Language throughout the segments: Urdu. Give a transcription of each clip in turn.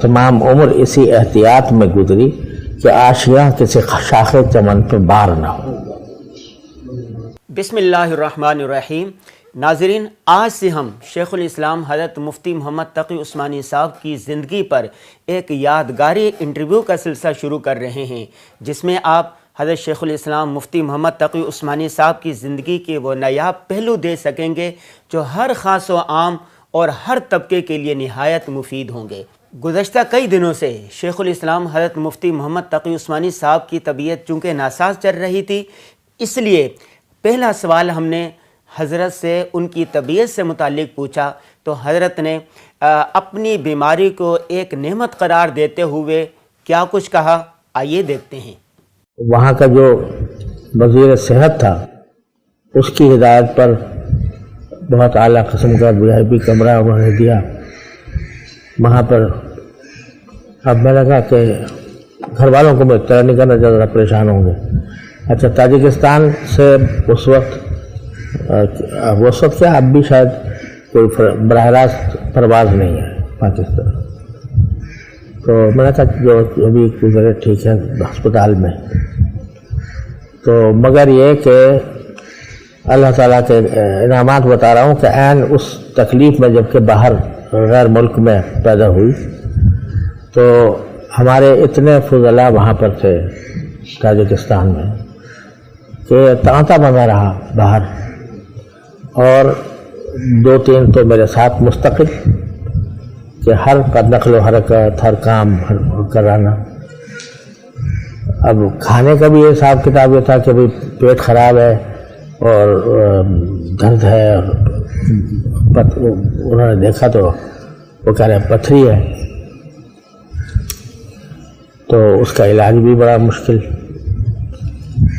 تمام عمر اسی احتیاط میں گزری کہ آشیاں کسی شاخ چمن پہ بار نہ ہو۔ بسم اللہ الرحمن الرحیم۔ ناظرین، آج سے ہم شیخ الاسلام حضرت مفتی محمد تقی عثمانی صاحب کی زندگی پر ایک یادگاری انٹرویو کا سلسلہ شروع کر رہے ہیں، جس میں آپ حضرت شیخ الاسلام مفتی محمد تقی عثمانی صاحب کی زندگی کے وہ نایاب پہلو دے سکیں گے جو ہر خاص و عام اور ہر طبقے کے لیے نہایت مفید ہوں گے۔ گزشتہ کئی دنوں سے شیخ الاسلام حضرت مفتی محمد تقی عثمانی صاحب کی طبیعت چونکہ ناساز چل رہی تھی، اس لیے پہلا سوال ہم نے حضرت سے ان کی طبیعت سے متعلق پوچھا تو حضرت نے اپنی بیماری کو ایک نعمت قرار دیتے ہوئے کیا کچھ کہا، آئیے دیکھتے ہیں۔ وہاں کا جو وزیر صحت تھا اس کی ہدایت پر بہت اعلیٰ قسم کا VIP کمرہ انہوں نے دیا۔ وہاں پر اب میں نے کہا کہ گھر والوں کو میں اطلاع نہیں کرنا، ذرا پریشان ہوں گے۔ اچھا، تاجکستان سے اس وقت کیا اب بھی شاید کوئی براہ راست پرواز نہیں ہے پاکستان، تو میں نے کہا جو ابھی گزرے ٹھیک ہے ہسپتال میں، تو مگر یہ کہ اللہ تعالیٰ کے انعامات بتا رہا ہوں کہ عین اس تکلیف میں جب کہ باہر غیر ملک میں پیدا ہوئی تو ہمارے اتنے فضلاء وہاں پر تھے تاجکستان میں کہ تانتا بنا رہا باہر، اور 2-3 تو میرے ساتھ مستقل کہ ہر نقل و حرکت، ہر کام کرانا۔ اب کھانے کا بھی حساب کتاب یہ تھا کہ بھئی پیٹ خراب ہے اور درد ہے، انہوں نے دیکھا تو وہ کہہ رہے ہیں پتھری ہے، تو اس کا علاج بھی بڑا مشکل،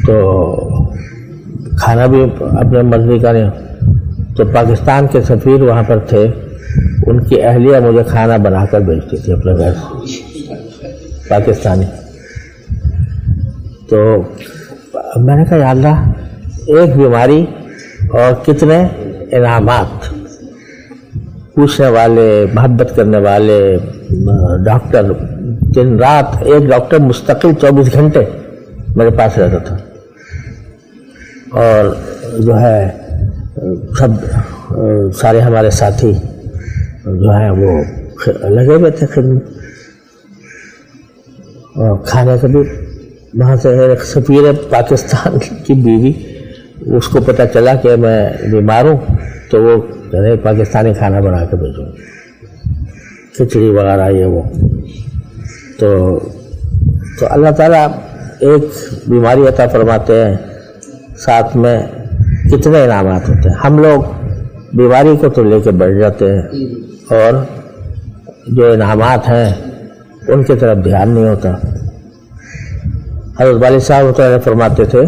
تو کھانا بھی اپنے مرضی کا نہیں۔ تو پاکستان کے سفیر وہاں پر تھے، ان کی اہلیہ مجھے کھانا بنا کر بھیجتی تھی اپنے گھر سے، پاکستانی۔ تو میں نے کہا یا اللہ، ایک بیماری اور کتنے انعامات، پوچھنے والے، محبت کرنے والے ڈاکٹر، دن رات ایک ڈاکٹر مستقل 24 گھنٹے میرے پاس رہتا تھا، اور جو ہے سب سارے ہمارے ساتھی جو ہیں وہ لگے ہوئے تھے خدمت، اور کھانے کا بھی وہاں سے ایک سفیر پاکستان کی بیوی، اس کو پتہ چلا کہ میں بیمار ہوں تو وہ پاکستانی کھانا بنا کے بھیجوں، کھچڑی وغیرہ یہ وہ۔ تو اللہ تعالیٰ ایک بیماری عطا فرماتے ہیں، ساتھ میں کتنے انعامات ہوتے ہیں۔ ہم لوگ بیماری کو تو لے کے بیٹھ جاتے ہیں اور جو انعامات ہیں ان کی طرف دھیان نہیں ہوتا۔ حضرت والد صاحب رحمۃ اللہ فرماتے تھے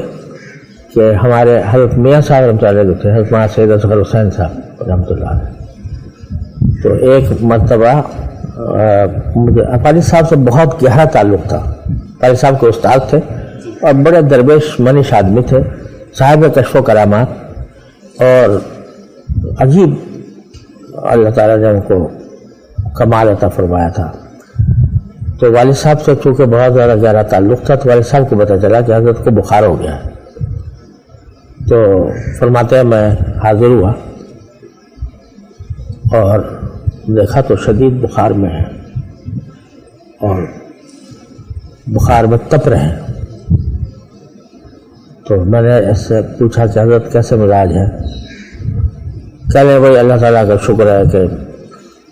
کہ ہمارے حضرت میاں صاحب رحمۃ اللہ علیہ تھے، حضرت مولانا سید اصغر حسین صاحب رحمۃ اللہ علیہ، تو ایک مرتبہ مجھے والد صاحب سے بہت گہرا تعلق تھا۔ والد صاحب کے استاد تھے اور بڑے درویش منش آدمی تھے، صاحب کشف و کرامات، اور عجیب اللہ تعالیٰ نے ان کو کمال عطا فرمایا تھا۔ تو والد صاحب سے چونکہ بہت زیادہ گہرا تعلق تھا تو والد صاحب کو پتہ چلا کہ حضرت کو بخار ہو گیا ہے، تو فرماتے ہیں میں حاضر ہوا اور دیکھا تو شدید بخار میں ہے اور بخار میں تپ رہے ہیں۔ تو میں نے اس سے پوچھا کہ حضرت کیسے مزاج ہے؟ کہہ رہے بھائی اللہ تعالیٰ کا شکر ہے کہ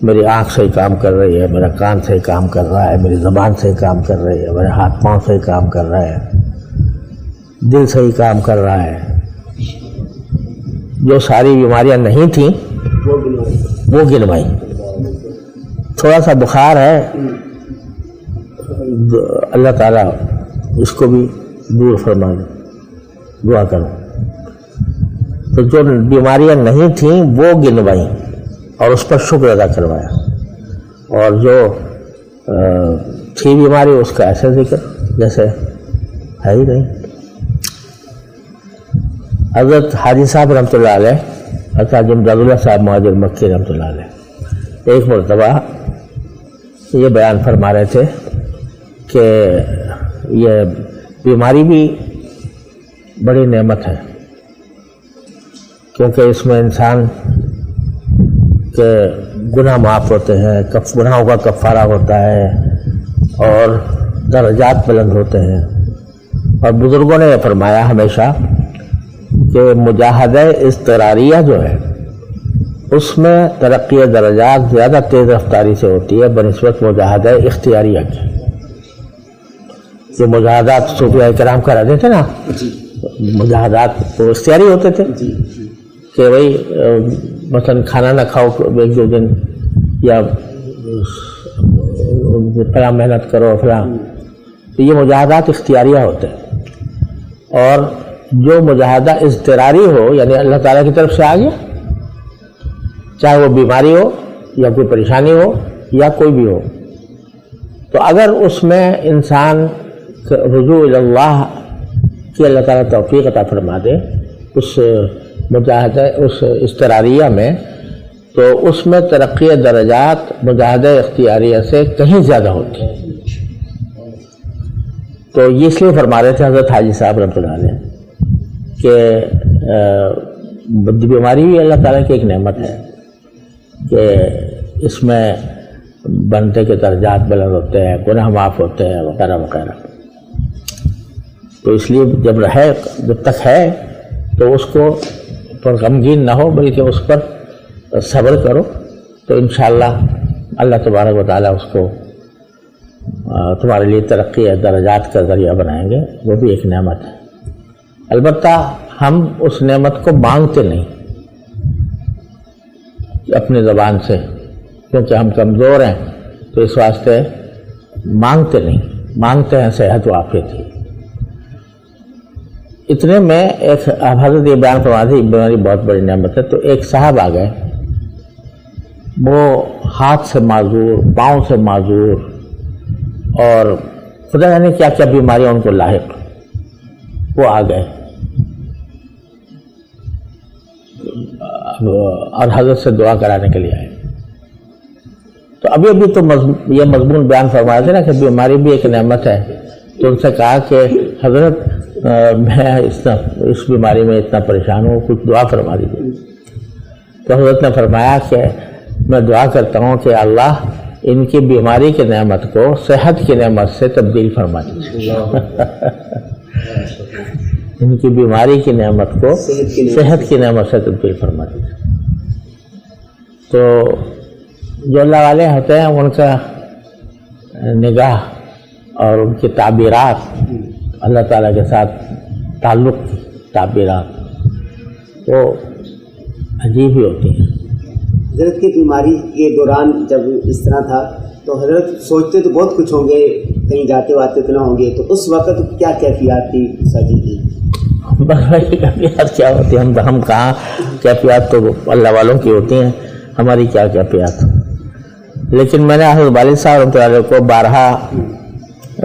میری آنکھ صحیح کام کر رہی ہے، میرا کان صحیح کام کر رہا ہے، میری زبان صحیح کام کر رہی ہے، میرے ہاتھ پاؤں صحیح کام کر رہا ہے، دل صحیح کام کر رہا ہے۔ جو ساری بیماریاں نہیں تھیں وہ گنوائی، تھوڑا سا بخار ہے، اللہ تعالیٰ اس کو بھی دور فرما دے، دعا کرو۔ تو جو بیماریاں نہیں تھیں وہ گنوائیں اور اس پر شکر ادا کروایا، اور جو تھی بیماری اس کا ایسے ذکر جیسے ہے ہی نہیں۔ حضرت حاجی صاحب رحمۃ اللہ علیہ، حضرت امداد اللہ صاحب مہاجر مکی رحمۃ اللہ علیہ، ایک مرتبہ یہ بیان فرما رہے تھے کہ یہ بیماری بھی بڑی نعمت ہے، کیونکہ اس میں انسان کے گناہ معاف ہوتے ہیں، گناہوں کا کفارہ ہوتا ہے اور درجات بلند ہوتے ہیں۔ اور بزرگوں نے یہ فرمایا ہمیشہ کہ مجاہدہ اضطراریہ جو ہے اس میں ترقی درجات زیادہ تیز رفتاری سے ہوتی ہے بنسبت مجاہدہ اختیاریہ کی۔ جو مجاہدات صوفیاء کرام کراتے تھے نا، مجاہدات وہ اختیاری ہوتے تھے کہ بھائی مثلا کھانا نہ کھاؤ ایک دو دن، یا فلاں محنت کرو فلاں، تو یہ مجاہدات اختیاریہ ہوتے ہیں۔ اور جو مجاہدہ اضطراری ہو، یعنی اللہ تعالیٰ کی طرف سے آ گیا، چاہے وہ بیماری ہو یا کوئی پریشانی ہو یا کوئی بھی ہو، تو اگر اس میں انسان رجوع اللہ کی اللہ تعالیٰ توفیق عطا فرما دے اس مجاہدہ اس اضطراریہ میں، تو اس میں ترقی درجات مجاہدہ اختیاریہ سے کہیں زیادہ ہوتی ہے۔ تو یہ اس لیے فرما رہے تھے حضرت حاجی صاحب رحمۃ اللہ علیہ کہ بیماری بھی اللہ تعالیٰ کی ایک نعمت ہے کہ اس میں بندے کے درجات بلند ہوتے ہیں، گناہ معاف ہوتے ہیں وغیرہ وغیرہ۔ تو اس لیے جب تک ہے تو اس کو پر غمگین نہ ہو، بلکہ اس پر صبر کرو، تو انشاءاللہ اللہ تبارک و تعالیٰ اس کو تمہارے لیے ترقی درجات کا ذریعہ بنائیں گے۔ وہ بھی ایک نعمت ہے۔ البتہ ہم اس نعمت کو مانگتے نہیں اپنی زبان سے، کیونکہ ہم کمزور ہیں، تو اس واسطے مانگتے نہیں، مانگتے ہیں صحت و عافیت ہی۔ اتنے میں ایک حضرت یہ بیان فرما تھی بیماری بہت بڑی نعمت ہے، تو ایک صاحب آ گئے، وہ ہاتھ سے معذور، پاؤں سے معذور، اور خدا جانے کیا کیا بیماریاں ان کو لاحق، وہ آ گئے اور حضرت سے دعا کرانے کے لیے آئے۔ تو ابھی تو یہ مضمون بیان فرمایا تھا نا کہ بیماری بھی ایک نعمت ہے، تو ان سے کہا کہ حضرت میں اس بیماری میں اتنا پریشان ہوں، کچھ دعا فرما دیجیے۔ تو حضرت نے فرمایا کہ میں دعا کرتا ہوں کہ اللہ ان کی بیماری کی نعمت کو صحت کی نعمت سے تبدیل فرما دیجیے، ان کی بیماری کی نعمت کو صحت کی نعمت سے تبدیل فرما دیجیے۔ تو جو اللہ والے ہوتے ہیں ان کا نگاہ اور ان کی تعبیرات، اللہ تعالیٰ کے ساتھ تعلق کی تعبیرات وہ عجیب ہی ہوتی ہیں۔ حضرت کی بیماری کے دوران جب اس طرح تھا تو حضرت سوچتے تو بہت کچھ ہوں گے، کہیں جاتے واتے تو نہ ہوں گے، تو اس وقت کیا کیفیات تھی سجی کی؟ کیفیات کیا ہوتی ہیں؟ ہم کہاں، کیفیات تو اللہ والوں کی ہوتی ہیں، ہماری کیا کیفیات۔ لیکن میں نے حضرت والد صاحب رحمۃ اللہ علیہ کو بارہا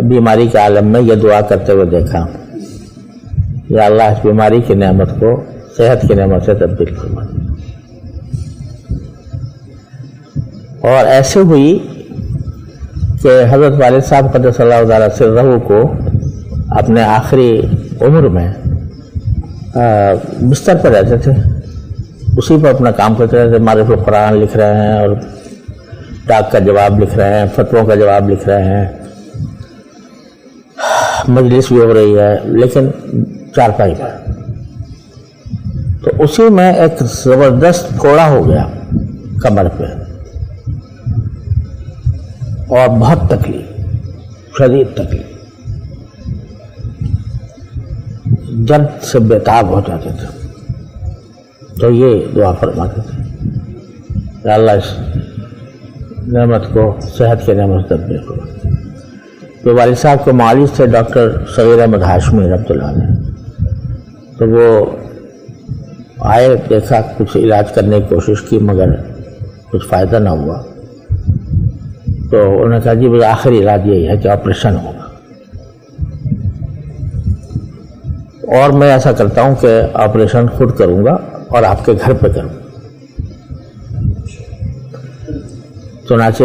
بیماری کے عالم میں یہ دعا کرتے ہوئے دیکھا، یا اللہ اس بیماری کی نعمت کو صحت کی نعمت سے تبدیل فرما دے۔ اور ایسے ہوئی کہ حضرت والد صاحب قدس اللہ تعالیٰ سرہ کو اپنے آخری عمر میں بستر پر رہتے تھے، اسی پر اپنا کام کرتے رہتے، معرف القرآن لکھ رہے ہیں اور ڈاک کا جواب لکھ رہے ہیں، فتووں کا جواب لکھ رہے ہیں، مجلس بھی ہو رہی ہے، لیکن چارپائی پر۔ تو اسی میں ایک زبردست کوڑا ہو گیا کمر پہ، اور بہت تکلیف، شدید تکلیف، درد سے بےتاب ہو جاتے تھے۔ تو یہ دعا فرماتے تھے کہ اللہ اس نعمت کو صحت کے نعمت سے تبدیل کرو۔ تو والد صاحب کے معالج تھے ڈاکٹر صغیر احمد ہاشمی رحمۃ اللہ علیہ، تو وہ آئے، دیکھا، کچھ علاج کرنے کی کوشش کی، مگر کچھ فائدہ نہ ہوا۔ تو انہوں نے کہا جی بس آخری علاج یہی ہے کہ آپریشن ہوگا، اور میں ایسا کرتا ہوں کہ آپریشن خود کروں گا اور آپ کے گھر پہ کروں گا۔ چنانچہ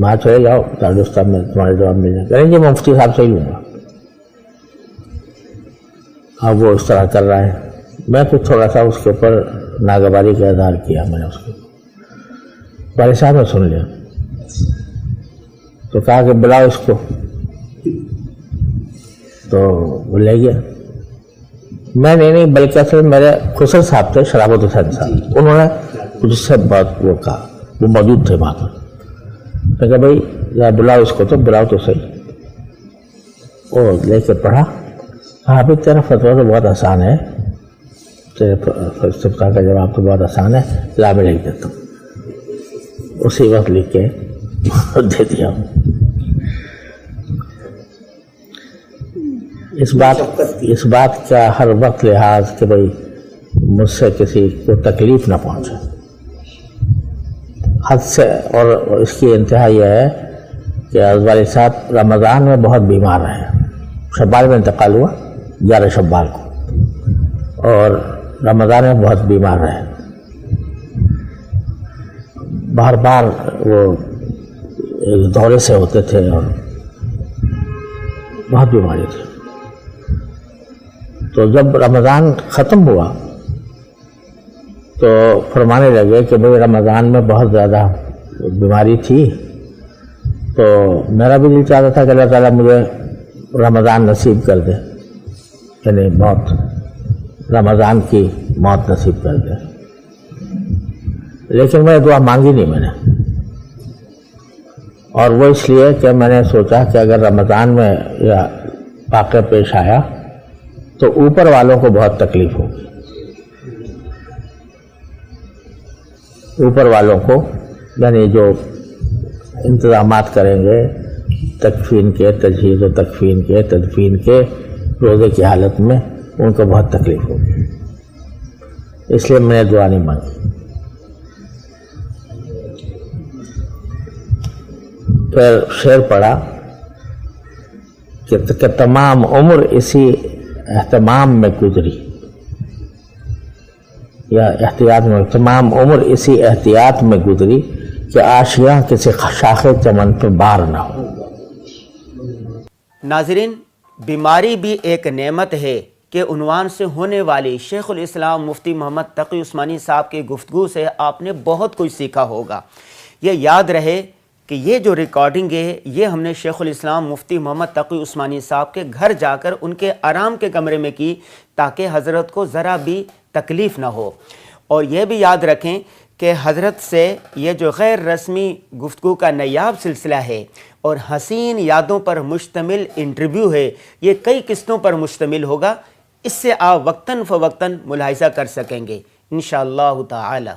وہاں چلے جاؤ دارالفتہ میں تمہارے جواب مل جائے. کہیں گے میں مفتی صاحب سے ہی لوں گا. اب وہ اس طرح کر رہا ہے. میں کچھ تھوڑا سا اس کے اوپر ناگواری کا اظہار کیا. میں نے اس کو والد صاحب نے سن لیا تو کہا کہ بلاؤ اس کو. تو وہ لے گیا. میں نہیں بلکہ اصل میرے خسر صاحب تھے, شرافت حسین صاحب, انہوں نے کچھ سے بات وہ کہا, وہ موجود تھے وہاں پر. میں کہا بھائی ذرا بلاؤ اس کو, تو بلاؤ تو صحیح. وہ لے کے پڑھا. ہاں بھی تیرا فتویٰ تو بہت آسان ہے, تیرے فلسفہ کا جواب تو بہت آسان ہے, لا میں لکھ دیتا ہوں. اسی وقت لکھ کے دے دیا ہوں. اس بات کا ہر وقت لحاظ کہ بھائی مجھ سے کسی کو تکلیف نہ پہنچے, حد سے. اور اس کی انتہا یہ ہے کہ والد صاحب رمضان میں بہت بیمار رہے. شوال میں انتقال ہوا 11 شوال کو, اور رمضان میں بہت بیمار رہے. بار بار وہ دورے سے ہوتے تھے اور بہت بیماری تھی. تو جب رمضان ختم ہوا تو فرمانے لگے کہ بھئی رمضان میں بہت زیادہ بیماری تھی, تو میرا بھی دل چاہتا تھا کہ اللہ تعالیٰ مجھے رمضان نصیب کر دے, یعنی موت, رمضان کی موت نصیب کر دے. لیکن میں دعا مانگی نہیں میں نے, اور وہ اس لیے کہ میں نے سوچا کہ اگر رمضان میں یہ واقعہ پیش آیا تو اوپر والوں کو بہت تکلیف ہوگی. اوپر والوں کو یعنی جو انتظامات کریں گے تکفین کے, تجہیز و تکفین کے, تدفین کے, روزے کی حالت میں, ان کو بہت تکلیف ہوگی. اس لیے میں نے دعا نہیں مانگی. پھر شعر پڑھا کہ تمام عمر اسی اہتمام میں گزری, یا احتیاط میں, تمام عمر اسی احتیاط میں گزری کہ آشیاں کسی شاخ چمن پہ بار نہ ہو. ناظرین, بیماری بھی ایک نعمت ہے کہ عنوان سے ہونے والی شیخ الاسلام مفتی محمد تقی عثمانی صاحب کی گفتگو سے آپ نے بہت کچھ سیکھا ہوگا. یہ یاد رہے کہ یہ جو ریکارڈنگ ہے یہ ہم نے شیخ الاسلام مفتی محمد تقی عثمانی صاحب کے گھر جا کر ان کے آرام کے کمرے میں کی, تاکہ حضرت کو ذرا بھی تکلیف نہ ہو. اور یہ بھی یاد رکھیں کہ حضرت سے یہ جو غیر رسمی گفتگو کا نایاب سلسلہ ہے اور حسین یادوں پر مشتمل انٹرویو ہے, یہ کئی قسطوں پر مشتمل ہوگا. اس سے آپ وقتاً فوقتاً ملاحظہ کر سکیں گے انشاءاللہ تعالی.